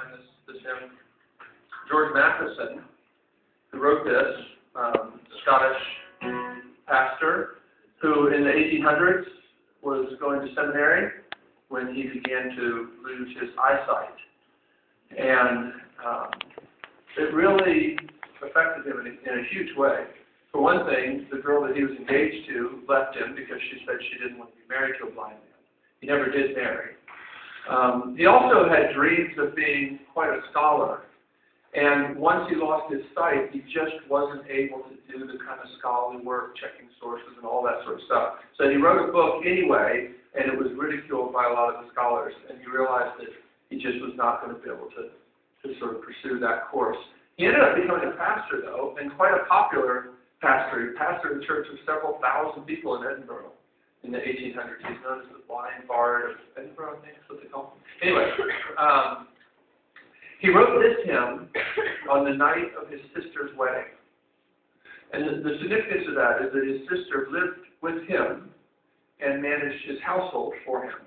behind this hymn. George Matheson, who wrote this, Scottish pastor, who in the 1800s was going to seminary when he began to lose his eyesight. And it really affected him in a huge way. For one thing, the girl that he was engaged to left him because she said she didn't want to be married to a blind man. He never did marry. He also had dreams of being quite a scholar. And once he lost his sight, he just wasn't able to do the kind of scholarly work, checking sources and all that sort of stuff. So he wrote a book anyway, and it was ridiculed by a lot of the scholars. And he realized that he just was not going to be able to sort of pursue that course. He ended up becoming a pastor, though, and quite a popular pastor. He pastored a church of several thousand people in Edinburgh in the 1800s. He's known as the blind bard of Edinburgh, I think is what they call him. Anyway, he wrote this hymn on the night of his sister's wedding. And the significance of that is that his sister lived with him and managed his household for him,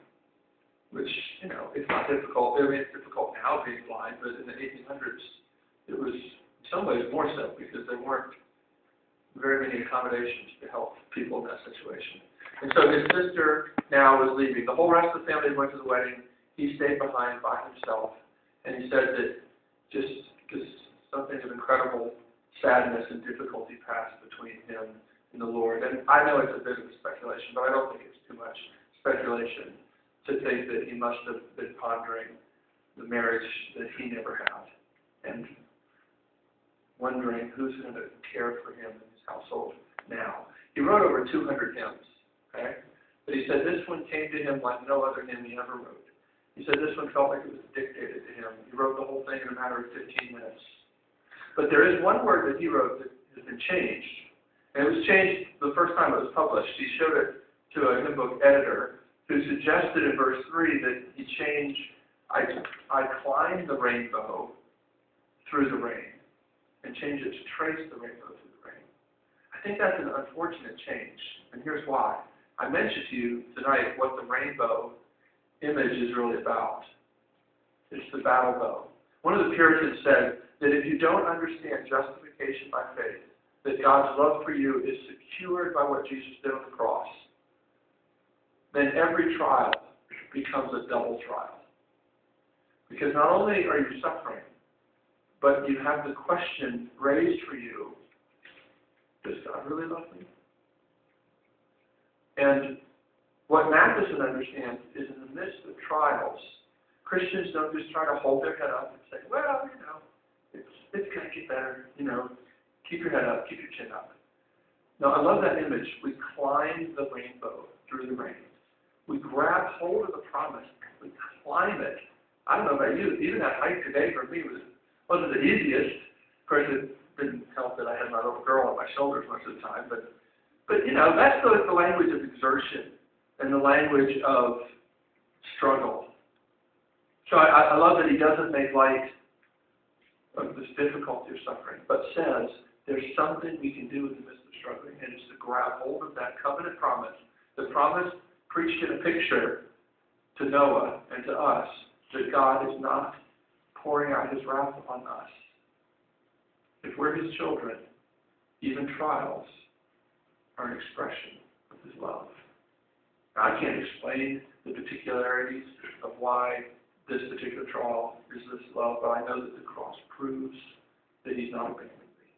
which, you know, it's not difficult. I mean, it's difficult now being blind, but in the 1800s, it was in some ways more so because there weren't very many accommodations to help people in that situation. And so his sister now was leaving. The whole rest of the family went to the wedding. He stayed behind by himself. And he said that just something of incredible sadness and difficulty passed between him and the Lord. And I know it's a bit of a speculation, but I don't think it's too much speculation to think that he must have been pondering the marriage that he never had and wondering who's going to care for him in his household now. He wrote over 200 hymns, okay? But he said this one came to him like no other hymn he ever wrote. He said this one felt like it was dictated to him. He wrote the whole thing in a matter of 15 minutes. But there is one word that he wrote that has been changed. And it was changed the first time it was published. He showed it to a hymn book editor who suggested in verse 3 that he change, I climb the rainbow through the rain, and change it to trace the rainbow through the rain. I think that's an unfortunate change, and here's why. I mentioned to you tonight what the rainbow image is really about. It's the battle bow. One of the Puritans said that if you don't understand justification by faith, that God's love for you is secured by what Jesus did on the cross, then every trial becomes a double trial. Because not only are you suffering, but you have the question raised for you, does God really love me? And what Matheson understands is in the midst of trials, Christians don't just try to hold their head up and say, well, you know, it's going to get better, you know, keep your head up, keep your chin up. No, I love that image. We climb the rainbow through the rain. We grab hold of the promise. We climb it. I don't know about you, even that hike today for me wasn't the easiest. Of course, it didn't help that I had my little girl on my shoulders most of the time, but you know, that's the language of exertion and the language of struggle. So I love that he doesn't make light of this difficulty or suffering, but says there's something we can do in the midst of struggling, and it's to grab hold of that covenant promise, the promise preached in a picture to Noah and to us, that God is not pouring out his wrath upon us. If we're his children, even trials are an expression of his love. Now, I can't explain the particularities of why this particular trial is this love, but I know that the cross proves that he's not abandoning me.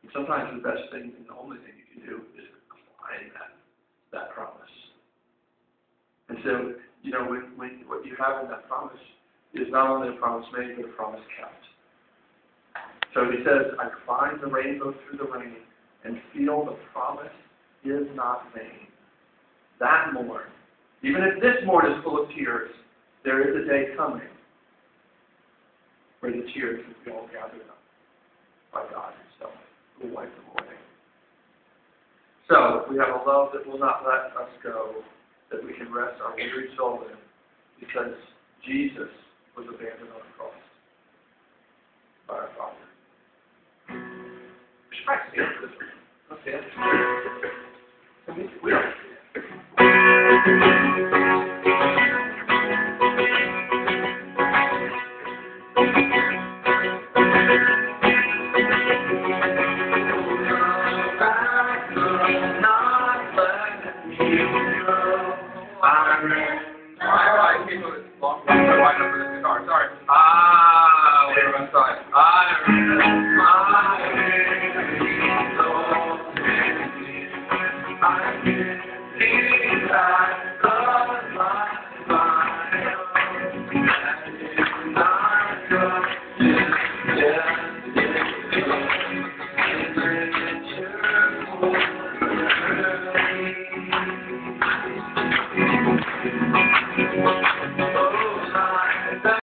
And sometimes the best thing and the only thing you can do is climb that promise. And so, you know, when what you have in that promise is not only a promise made, but a promise kept. So he says, I climb the rainbow through the rain and feel the promise is not vain. That morn, even if this morn is full of tears, there is a day coming where the tears will be all gathered up by God himself, who will wipe them away. So we have a love that will not let us go, that we can rest our weary soul in, because Jesus was abandoned on the cross by our Father. We should probably stand for this one. Let's stand. We don't stand. I like people that walk around